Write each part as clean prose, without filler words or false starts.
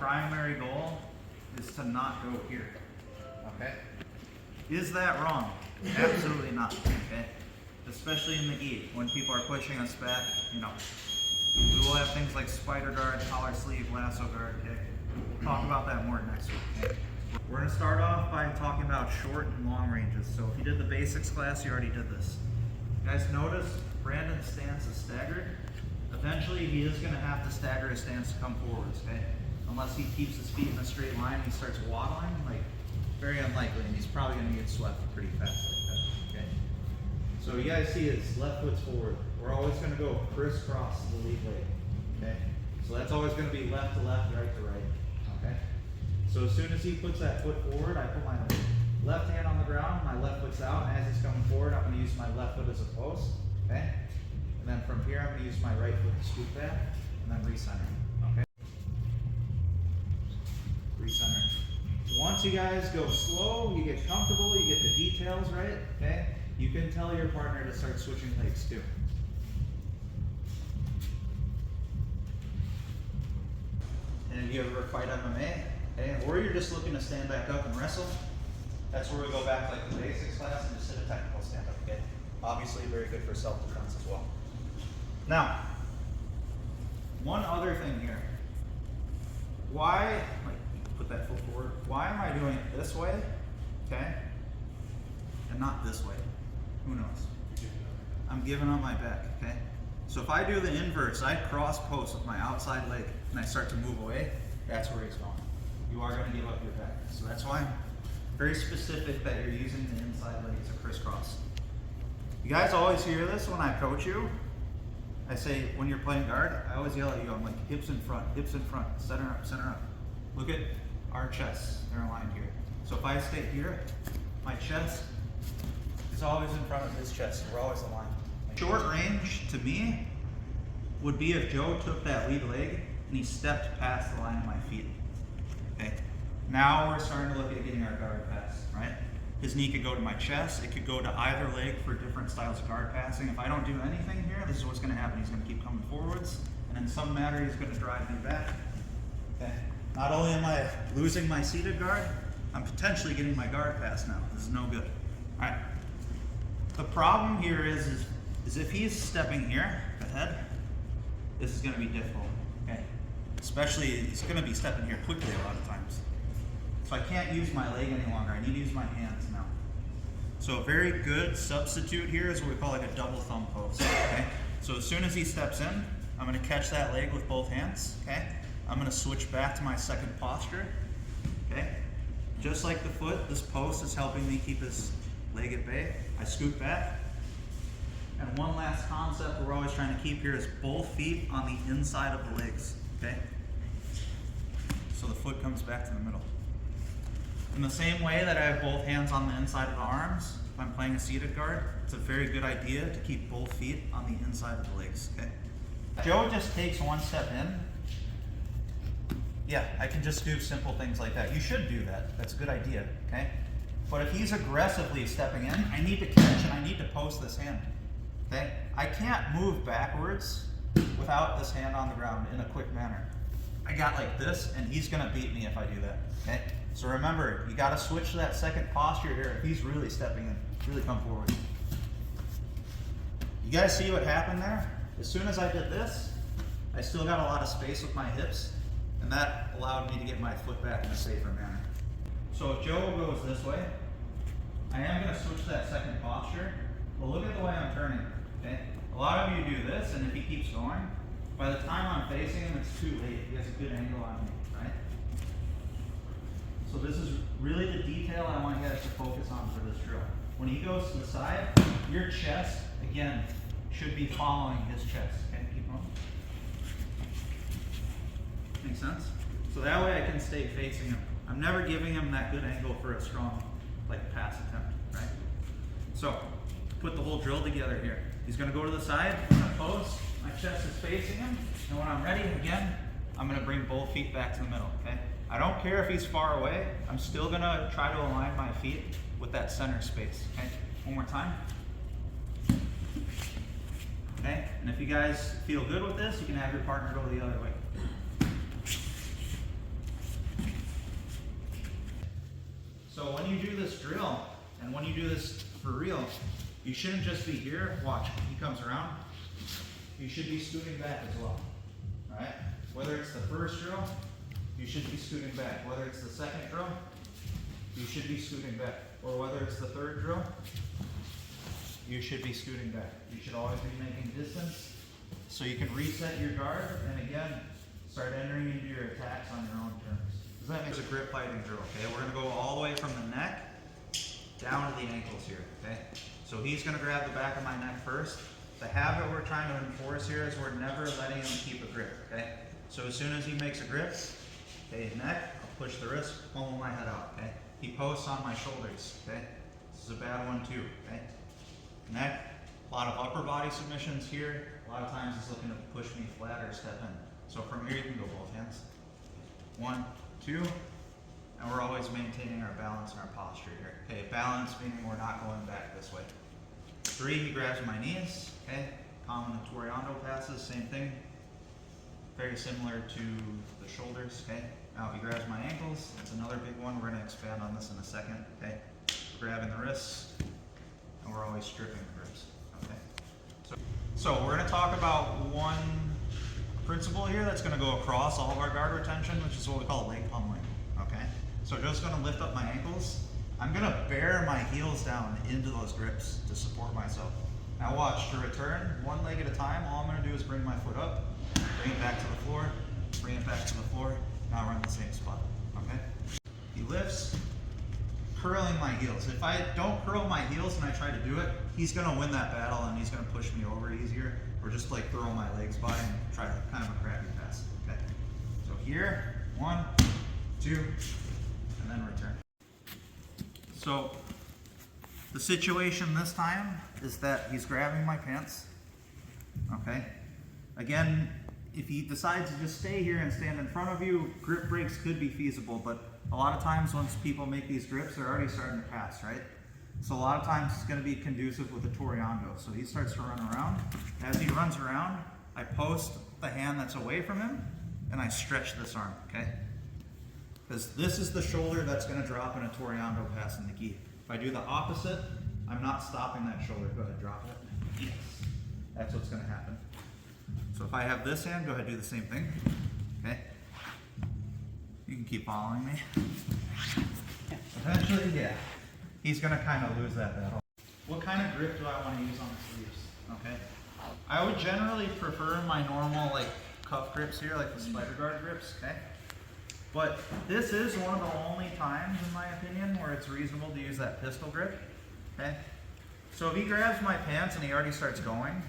primary goal is to not go here, okay? Is that wrong? Absolutely not, okay? Especially in the gi, when people are pushing us back, you know. We will have things like spider guard, collar sleeve, lasso guard, okay? We'll talk about that more next week, okay? We're gonna start off by talking about short and long ranges. So if you did the basics class, you already did this. You guys notice Brandon's stance is staggered. Eventually he is gonna have to stagger his stance to come forwards, okay? Unless he keeps his feet in a straight line and he starts waddling, like, very unlikely, and he's probably gonna get swept pretty fast like that, okay? So you guys see his left foot's forward. We're always gonna go crisscross the lead leg, okay? So that's always gonna be left to left, right to right, okay? So as soon as he puts that foot forward, I put my left hand on the ground, my left foot's out, and as he's coming forward, I'm gonna use my left foot as a post, okay? And then from here, I'm gonna use my right foot to scoop back, and then recenter, okay? Recenter. Once you guys go slow, you get comfortable, you get the details right, okay? You can tell your partner to start switching legs too. And if you ever fight MMA, okay, or you're just looking to stand back up and wrestle, that's where we go back like the basics class and just hit a technical stand up, okay? Obviously very good for self-defense as well. Now, one other thing here. Why, like, put that foot forward. Why am I doing it this way, okay, and not this way? Who knows? I'm giving up my back, okay? So if I do the inverse, I cross post with my outside leg and I start to move away, that's where he's going. You are going to give up your back. So that's why I'm very specific that you're using the inside leg to crisscross. You guys always hear this when I coach you. I say, when you're playing guard, I always yell at you, I'm like, hips in front, center up, center up. Look at our chests, they're aligned here. So if I stay here, my chest is always in front of his chest. We're always aligned. Short range, to me, would be if Joe took that lead leg and he stepped past the line of my feet, okay? Now we're starting to look at getting our guard pass, right? His knee could go to my chest, it could go to either leg for different styles of guard passing. If I don't do anything here, this is what's gonna happen. He's gonna keep coming forwards, and in some matter, he's gonna drive me back, okay? Not only am I losing my seated guard, I'm potentially getting my guard pass now. This is no good. All right. The problem here is if he's stepping here ahead, this is going to be difficult. Okay. Especially, he's going to be stepping here quickly a lot of times. So I can't use my leg any longer. I need to use my hands now. So a very good substitute here is what we call like a double thumb pose. Okay. So as soon as he steps in, I'm going to catch that leg with both hands. Okay. I'm going to switch back to my second posture. Okay. Just like the foot, this post is helping me keep his leg at bay. I scoot back. And one last concept we're always trying to keep here is both feet on the inside of the legs, okay? So the foot comes back to the middle. In the same way that I have both hands on the inside of the arms, if I'm playing a seated guard, it's a very good idea to keep both feet on the inside of the legs, okay? Joe just takes one step in. Yeah, I can just do simple things like that. You should do that. That's a good idea, okay? But if he's aggressively stepping in, I need to catch and I need to post this hand, okay? I can't move backwards without this hand on the ground in a quick manner. I got like this, and he's gonna beat me if I do that, okay? So remember, you gotta switch to that second posture here if he's really stepping in, really come forward. You guys see what happened there? As soon as I did this, I still got a lot of space with my hips, and that allowed me to get my foot back in a safer manner. So if Joe goes this way, I am going to switch to that second posture, but look at the way I'm turning, okay? A lot of you do this, and if he keeps going, by the time I'm facing him, it's too late. He has a good angle on me, right? So this is really the detail I want you guys to focus on for this drill. When he goes to the side, your chest, again, should be following his chest, okay? Keep going. Make sense? So that way I can stay facing him. I'm never giving him that good angle for a strong, like, pass attempt, right? So, put the whole drill together here. He's gonna go to the side, I'm gonna pose, my chest is facing him, and when I'm ready, again, I'm gonna bring both feet back to the middle, okay? I don't care if he's far away, I'm still gonna try to align my feet with that center space, okay? One more time. Okay, and if you guys feel good with this, you can have your partner go the other way. So when you do this drill, and when you do this for real, you shouldn't just be here, watch, he comes around, you should be scooting back as well, right? Whether it's the first drill, you should be scooting back. Whether it's the second drill, you should be scooting back. Or whether it's the third drill, you should be scooting back. You should always be making distance so you can reset your guard and again, start entering into your attacks on your own terms. Does that make sense? It's a grip fighting drill, okay? We're gonna go all the way from the neck down to the ankles here, okay? So he's gonna grab the back of my neck first. The habit we're trying to enforce here is we're never letting him keep a grip, okay? So as soon as he makes a grip, okay, neck, I'll push the wrist, pull my head out, okay? He posts on my shoulders, okay? This is a bad one too, okay? Neck, a lot of upper body submissions here. A lot of times he's looking to push me flat or step in. So from here you can go both hands. 1, 2, and we're always maintaining our balance and our posture here. Okay, balance meaning we're not going back this way. 3, he grabs my knees, okay? Common Toreando passes, same thing. Very similar to the shoulders, okay? Now if he grabs my ankles, that's another big one. We're gonna expand on this in a second, okay? We're grabbing the wrists, and we're always stripping the grips, okay? So we're gonna talk about one principle here that's gonna go across all of our guard retention, which is what we call leg pummeling, okay? So just gonna lift up my ankles. I'm gonna bear my heels down into those grips to support myself. Now watch, to return, one leg at a time, all I'm gonna do is bring my foot up, bring it back to the floor, bring it back to the floor, now we're in the same spot, okay? He lifts, curling my heels. If I don't curl my heels and I try to do it, he's gonna win that battle and he's gonna push me over easier, or just like throw my legs by and try to kind of a crappy pass, okay? So here, 1, 2, and then return. So the situation this time is that he's grabbing my pants, okay? Again, if he decides to just stay here and stand in front of you, grip breaks could be feasible, but a lot of times once people make these grips, they're already starting to pass, right? So a lot of times it's gonna be conducive with a Toreando. So he starts to run around. As he runs around, I post the hand that's away from him and I stretch this arm, okay? Because this is the shoulder that's gonna drop in a Toreando pass in the gi. If I do the opposite, I'm not stopping that shoulder. Go ahead, drop it. Yes. That's what's gonna happen. So if I have this hand, go ahead, do the same thing, okay? You can keep following me. Eventually, yeah, he's gonna kind of lose that battle. What kind of grip do I want to use on the sleeves, okay? I would generally prefer my normal like cuff grips here, like the spider guard grips, okay? But this is one of the only times, in my opinion, where it's reasonable to use that pistol grip, okay? So if he grabs my pants and he already starts going,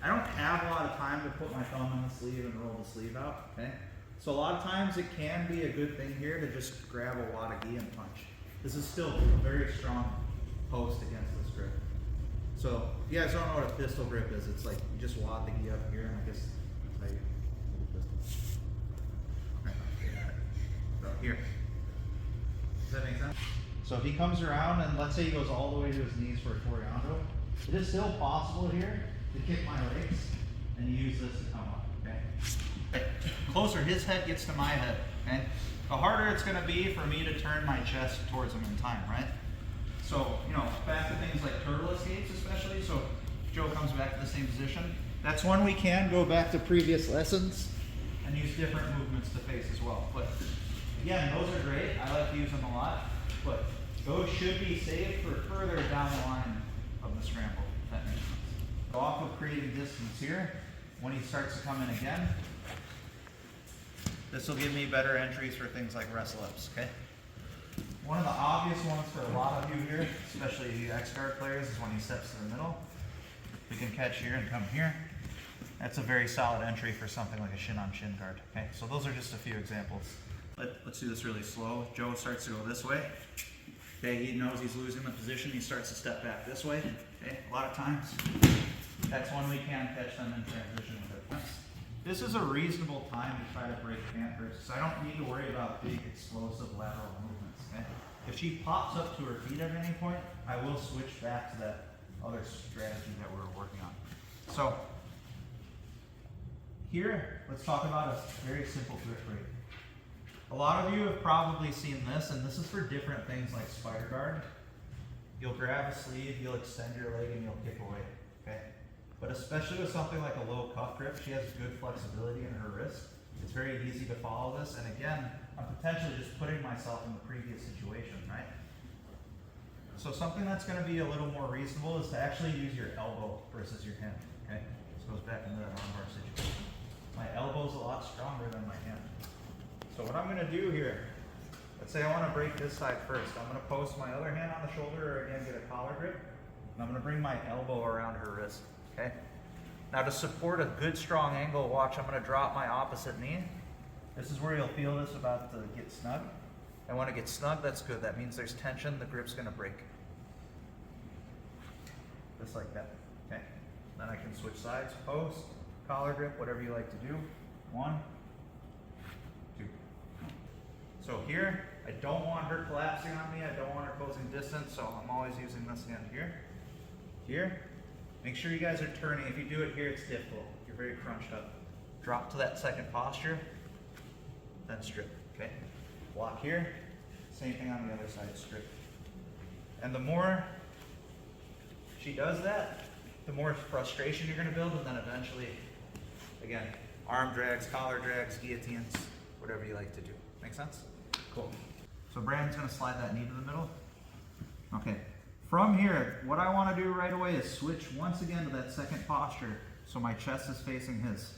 I don't have a lot of time to put my thumb in the sleeve and roll the sleeve out, okay? So a lot of times it can be a good thing here to just grab a wad of gi and punch. This is still a very strong post against this grip. So if you guys don't know what a pistol grip is, it's like you just wad the gi up here and I guess that's how you hold the pistol. Okay. So here. Does that make sense? So if he comes around and let's say he goes all the way to his knees for a Toreando, it is still possible here to kick my legs and use this to come up, okay? The closer his head gets to my head, okay? The harder it's gonna be for me to turn my chest towards him in time, right? So, you know, back to things like turtle escapes especially, so if Joe comes back to the same position, that's when we can go back to previous lessons and use different movements to face as well. But again, those are great, I like to use them a lot, but those should be saved for further down the line of the scramble, if that makes sense. Go off of creating distance here. When he starts to come in again, this will give me better entries for things like wrestle ups, okay? One of the obvious ones for a lot of you here, especially you X-guard players, is when he steps to the middle. We can catch here and come here. That's a very solid entry for something like a shin-on-shin guard, okay? So those are just a few examples. Let's do this really slow. Joe starts to go this way. Okay, he knows he's losing the position. He starts to step back this way. Okay, a lot of times, that's when we can catch them in transition with it. This is a reasonable time to try to break pant bursts. I don't need to worry about big explosive lateral movements, okay? If she pops up to her feet at any point, I will switch back to that other strategy that we're working on. So, here, let's talk about a very simple grip break. A lot of you have probably seen this, and this is for different things like spider guard. You'll grab a sleeve, you'll extend your leg, and you'll kick away, okay? But especially with something like a low cuff grip, she has good flexibility in her wrist. It's very easy to follow this, and again, I'm potentially just putting myself in the previous situation, right? So something that's going to be a little more reasonable is to actually use your elbow versus your hand, okay? This goes back into that armbar situation. My elbow's a lot stronger than my hand. So what I'm going to do here, let's say I want to break this side first. I'm going to post my other hand on the shoulder, or again, get a collar grip, and I'm going to bring my elbow around her wrist, okay? Now to support a good strong angle, watch, I'm going to drop my opposite knee. This is where you'll feel this about to get snug. And when it gets snug, that's good. That means there's tension, the grip's going to break. Just like that, okay? Then I can switch sides, post, collar grip, whatever you like to do. 1, 2. So here, I don't want her collapsing on me, I don't want her closing distance, so I'm always using this hand here. Here, make sure you guys are turning. If you do it here, it's difficult. You're very crunched up. Drop to that second posture, then strip, okay? Block here, same thing on the other side, strip. And the more she does that, the more frustration you're gonna build, and then eventually, again, arm drags, collar drags, guillotines, whatever you like to do. Make sense? Cool. So Brandon's gonna slide that knee to the middle. Okay. From here, what I want to do right away is switch once again to that second posture, so my chest is facing his.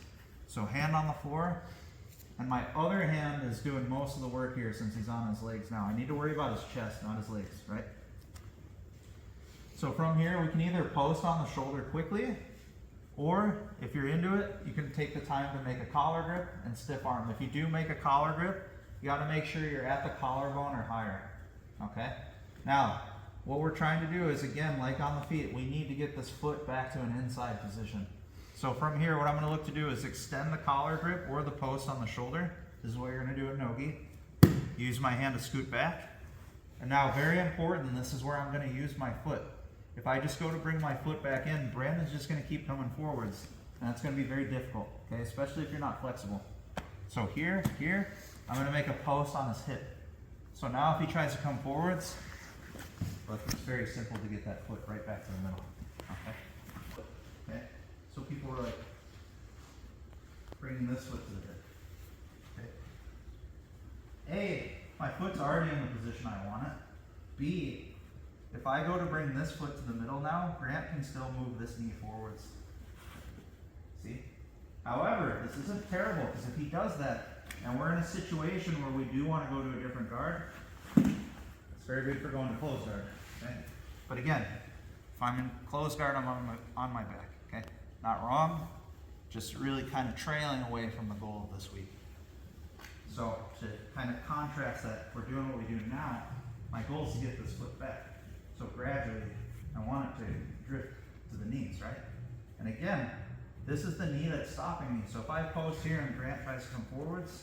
So hand on the floor, and my other hand is doing most of the work here since he's on his legs now. I need to worry about his chest, not his legs, right? So from here, we can either post on the shoulder quickly, or if you're into it, you can take the time to make a collar grip and stiff arm. If you do make a collar grip, you got to make sure you're at the collarbone or higher, okay? Now, what we're trying to do is, again, like on the feet, we need to get this foot back to an inside position. So from here, what I'm going to look to do is extend the collar grip or the post on the shoulder. This is what you're going to do in nogi. Use my hand to scoot back. And now, very important, this is where I'm going to use my foot. If I just go to bring my foot back in, Brandon's just going to keep coming forwards. And that's going to be very difficult, okay? Especially if you're not flexible. So here, I'm going to make a post on his hip. So now if he tries to come forwards, look, it's very simple to get that foot right back to the middle, okay? So people are like bringing this foot to the hip, okay? A, my foot's already in the position I want it. B, if I go to bring this foot to the middle now, Grant can still move this knee forwards. See? However, this isn't terrible, because if he does that, and we're in a situation where we do want to go to a different guard, it's very good for going to closed guard, okay? But again, if I'm in closed guard, I'm on my back, okay? Not wrong, just really kind of trailing away from the goal of this week. So to kind of contrast that, if we're doing what we do now, my goal is to get this foot back. So gradually, I want it to drift to the knees, right? And again, this is the knee that's stopping me. So if I post here and Grant tries to come forwards,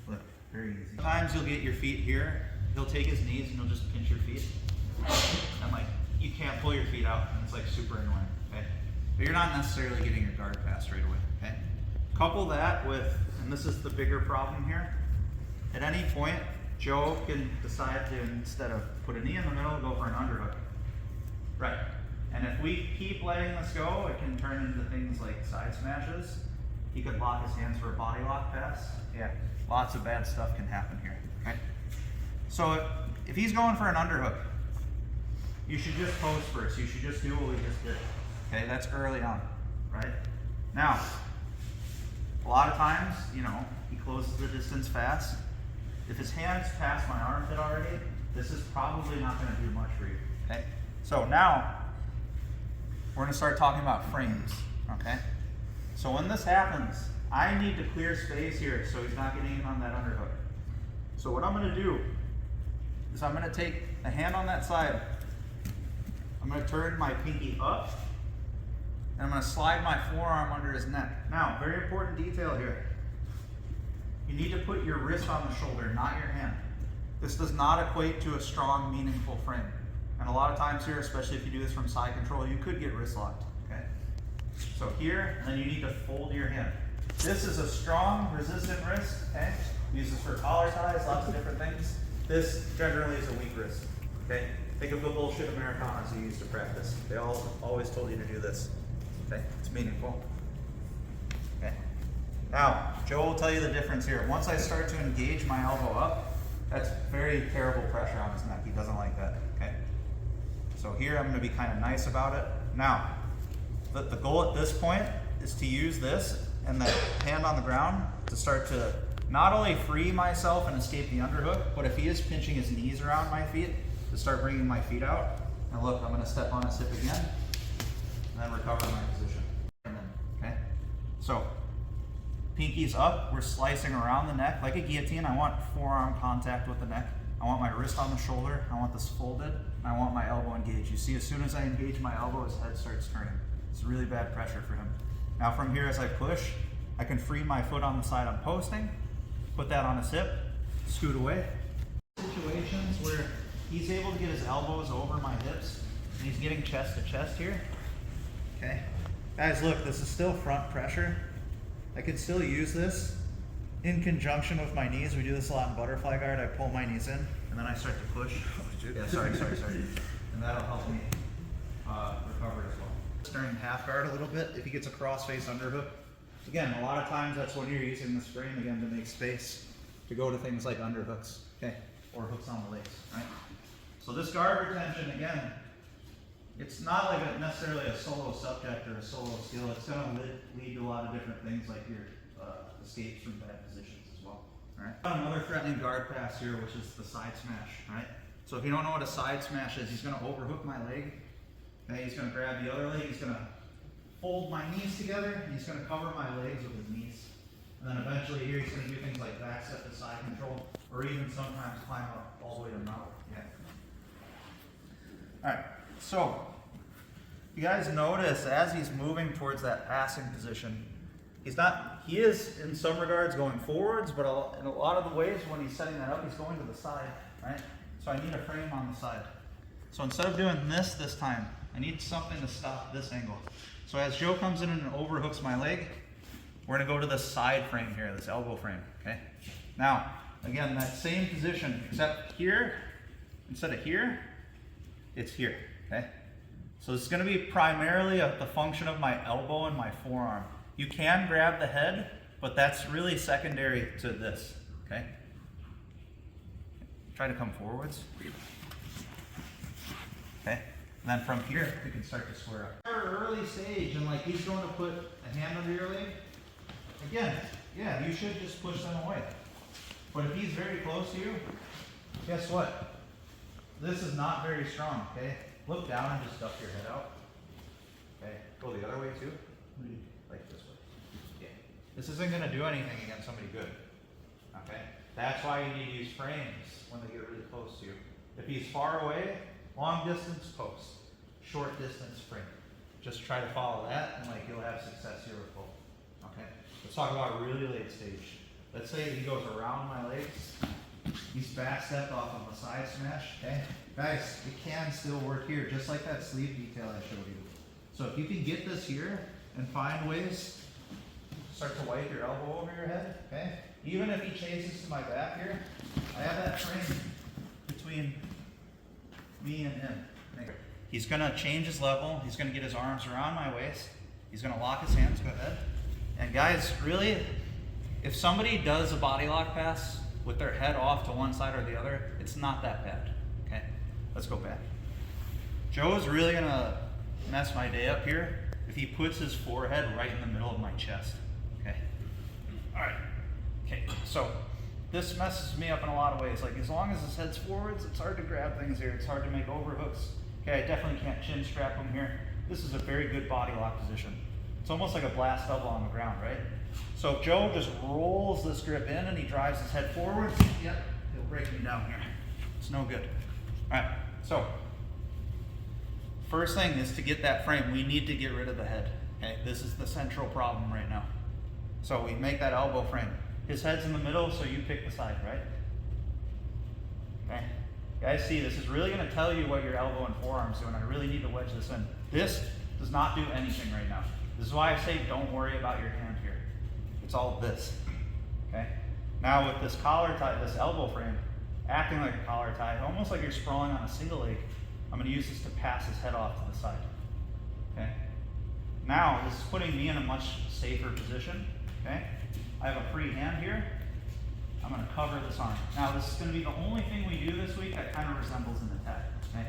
look, very easy. Sometimes you'll get your feet here, he'll take his knees and he'll just pinch your feet. And like, you can't pull your feet out, and it's like super annoying, okay? But you're not necessarily getting your guard passed right away, okay? Couple that with, and this is the bigger problem here, at any point, Joe can decide to, instead of put a knee in the middle, go for an underhook. Right. And if we keep letting this go, it can turn into things like side smashes. He could lock his hands for a body lock pass. Yeah, lots of bad stuff can happen here, okay? So if he's going for an underhook, you should just post first. You should just do what we just did, okay? That's early on, right? Now, a lot of times, you know, he closes the distance fast. If his hand's past my armpit already, this is probably not going to do much for you, okay? So now, we're going to start talking about frames, okay? So when this happens, I need to clear space here so he's not getting in on that underhook. So what I'm going to do is I'm going to take a hand on that side. I'm going to turn my pinky up, and I'm going to slide my forearm under his neck. Now, very important detail here. You need to put your wrist on the shoulder, not your hand. This does not equate to a strong, meaningful frame. And a lot of times here, especially if you do this from side control, you could get wrist locked, okay? So here, and then you need to fold your hand. This is a strong, resistant wrist, okay? Use this for collar ties, lots of different things. This generally is a weak wrist, okay? Think of the bullshit Americanas you used to practice. They always told you to do this, okay? It's meaningful, okay? Now, Joe will tell you the difference here. Once I start to engage my elbow up, that's very terrible pressure on his neck. He doesn't like that, okay? So here I'm gonna be kind of nice about it. Now, the goal at this point is to use this and the hand on the ground to start to not only free myself and escape the underhook, but if he is pinching his knees around my feet, to start bringing my feet out. And look, I'm gonna step on his hip again, and then recover my position. And then, okay? So, pinkies up, we're slicing around the neck like a guillotine. I want forearm contact with the neck. I want my wrist on the shoulder. I want this folded. And I want my elbow engaged. You see, as soon as I engage my elbow, his head starts turning. It's really bad pressure for him. Now from here, as I push, I can free my foot on the side I'm posting, put that on his hip, scoot away. Situations where he's able to get his elbows over my hips, and he's getting chest to chest here. Okay, guys, look, this is still front pressure. I could still use this in conjunction with my knees. We do this a lot in butterfly guard. I pull my knees in, and then I start to push. Yeah, sorry. And that'll help me recover as well. During half guard a little bit, if he gets a cross face underhook, again, a lot of times that's when you're using this frame again to make space to go to things like underhooks, okay, or hooks on the legs, right? So this guard retention, again, it's not like necessarily a solo subject or a solo skill. It's going to lead to a lot of different things like your escapes from bad positions as well. All right. Another threatening guard pass here, which is the side smash. Right. So if you don't know what a side smash is, he's going to overhook my leg. Okay. He's going to grab the other leg. He's going to fold my knees together. And he's going to cover my legs with his knees. And then eventually here he's going to do things like back step to side control, or even sometimes climb up all the way to mount. Yeah. All right. So, you guys notice as he's moving towards that passing position, he is in some regards going forwards, but in a lot of the ways when he's setting that up, he's going to the side, right? So I need a frame on the side. So instead of doing this time, I need something to stop this angle. So as Joe comes in and overhooks my leg, we're gonna go to the side frame here, this elbow frame, okay? Now, again, that same position, except here, instead of here, it's here, okay? So this is going to be primarily the function of my elbow and my forearm. You can grab the head, but that's really secondary to this, okay? Try to come forwards. Okay, and then from here, we can start to square up. Early stage, and like he's going to put a hand under your leg. Again, yeah, you should just push them away. But if he's very close to you, guess what? This is not very strong, okay? Look down and just duck your head out. Okay, go the other way too. Like this way. Yeah. This isn't gonna do anything against somebody good. Okay? That's why you need to use frames when they get really close to you. If he's far away, long distance post. Short distance frame. Just try to follow that and like you'll have success here with both. Okay? Let's talk about really late stage. Let's say he goes around my legs. He's back stepped off of a side smash, okay? Guys, it can still work here, just like that sleeve detail I showed you. So if you can get this here and find ways, start to wipe your elbow over your head, okay? Even if he chases to my back here, I have that frame between me and him. He's gonna change his level, he's gonna get his arms around my waist, he's gonna lock his hands, go ahead. And guys, really, if somebody does a body lock pass with their head off to one side or the other, it's not that bad, okay? Let's go back. Joe's really gonna mess my day up here if he puts his forehead right in the middle of my chest, okay? All right, okay, so this messes me up in a lot of ways. Like as long as his head's forwards, it's hard to grab things here. It's hard to make overhooks. Okay, I definitely can't chin strap him here. This is a very good body lock position. It's almost like a blast double on the ground, right? So if Joe just rolls this grip in and he drives his head forward, yep, he'll break me down here. It's no good. All right, so first thing is to get that frame, we need to get rid of the head. Okay, this is the central problem right now. So we make that elbow frame. His head's in the middle, so you pick the side, right? Okay, guys, see, this is really gonna tell you what your elbow and forearm's doing. I really need to wedge this in. This does not do anything right now. This is why I say don't worry about your hand here. It's all this, okay? Now with this collar tie, this elbow frame, acting like a collar tie, almost like you're sprawling on a single leg, I'm gonna use this to pass his head off to the side, okay? Now, this is putting me in a much safer position, okay? I have a free hand here. I'm gonna cover this arm. Now, this is gonna be the only thing we do this week that kind of resembles an attack, okay?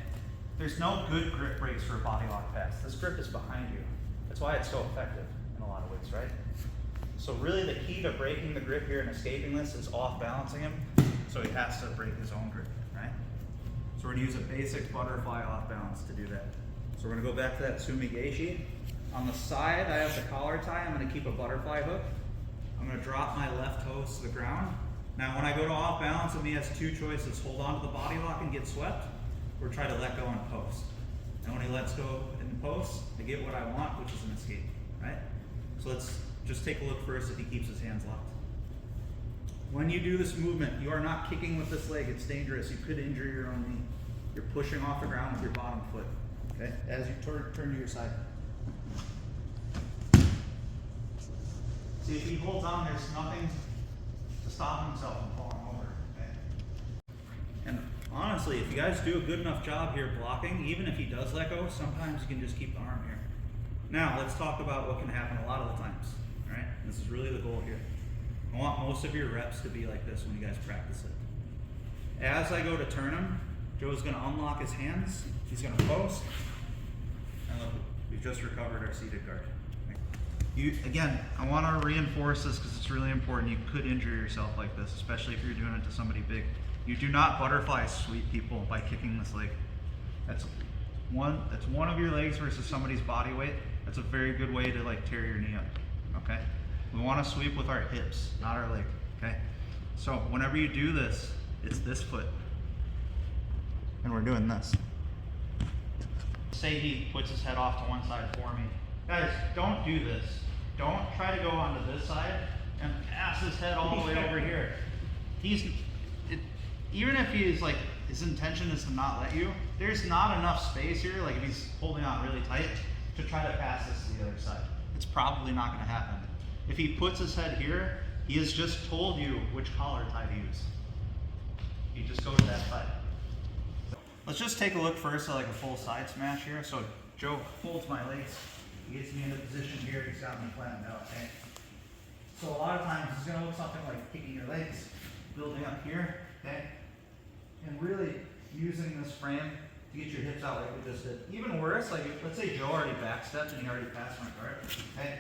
There's no good grip breaks for a body lock pass. This grip is behind you. That's why it's so effective in a lot of ways, right? So really the key to breaking the grip here and escaping this is off balancing him, so he has to break his own grip, right? So we're gonna use a basic butterfly off balance to do that. So we're gonna go back to that sumigeishi. On the side, I have the collar tie. I'm gonna keep a butterfly hook. I'm gonna drop my left toes to the ground. Now when I go to off balance, it has two choices: hold on to the body lock and get swept, or try to let go in post. And when he lets go in post, I get what I want, which is an escape, right? So let's just take a look first if he keeps his hands locked. When you do this movement, you are not kicking with this leg. It's dangerous. You could injure your own knee. You're pushing off the ground with your bottom foot, okay? As you turn to your side. See, if he holds on, there's nothing to stop himself from falling over, okay? And honestly, if you guys do a good enough job here blocking, even if he does let go, sometimes you can just keep the arm here. Now, let's talk about what can happen a lot of the times, all right? This is really the goal here. I want most of your reps to be like this when you guys practice it. As I go to turn him, Joe's gonna unlock his hands, he's gonna post, and look, we've just recovered our seated guard. Again, I want to reinforce this because it's really important. You could injure yourself like this, especially if you're doing it to somebody big. You do not butterfly sweep people by kicking this leg. That's one of your legs versus somebody's body weight. That's a very good way to like tear your knee up, okay? We want to sweep with our hips, not our leg, okay? So whenever you do this, it's this foot. And we're doing this. Say he puts his head off to one side for me. Guys, don't do this. Don't try to go onto this side and pass his head all the way over here. Even if he's like, his intention is to not let you, there's not enough space here, like if he's holding on really tight, to try to pass this to the other side. It's probably not gonna happen. If he puts his head here, he has just told you which collar tie to use. You just go to that side. Let's just take a look first at like a full side smash here. So Joe holds my legs. He gets me in the position here, he's got me flattened out, okay? So a lot of times it's gonna look something like kicking your legs, building up here, okay? And really using this frame to get your hips out like we just did. Even worse, like let's say Joe already backstepped and he already passed my guard, okay?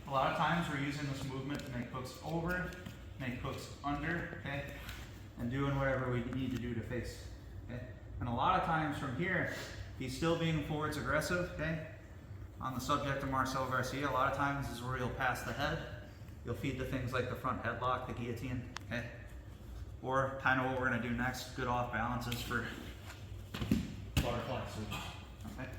A lot of times we're using this movement to make hooks over, make hooks under, okay? And doing whatever we need to do to face, okay? And a lot of times from here, he's still being forwards aggressive, okay? On the subject of Marcel Garcia, a lot of times is where you'll pass the head. You'll feed to things like the front headlock, the guillotine, okay? Or kind of what we're gonna do next, good off balances for butterfly sweeps, okay?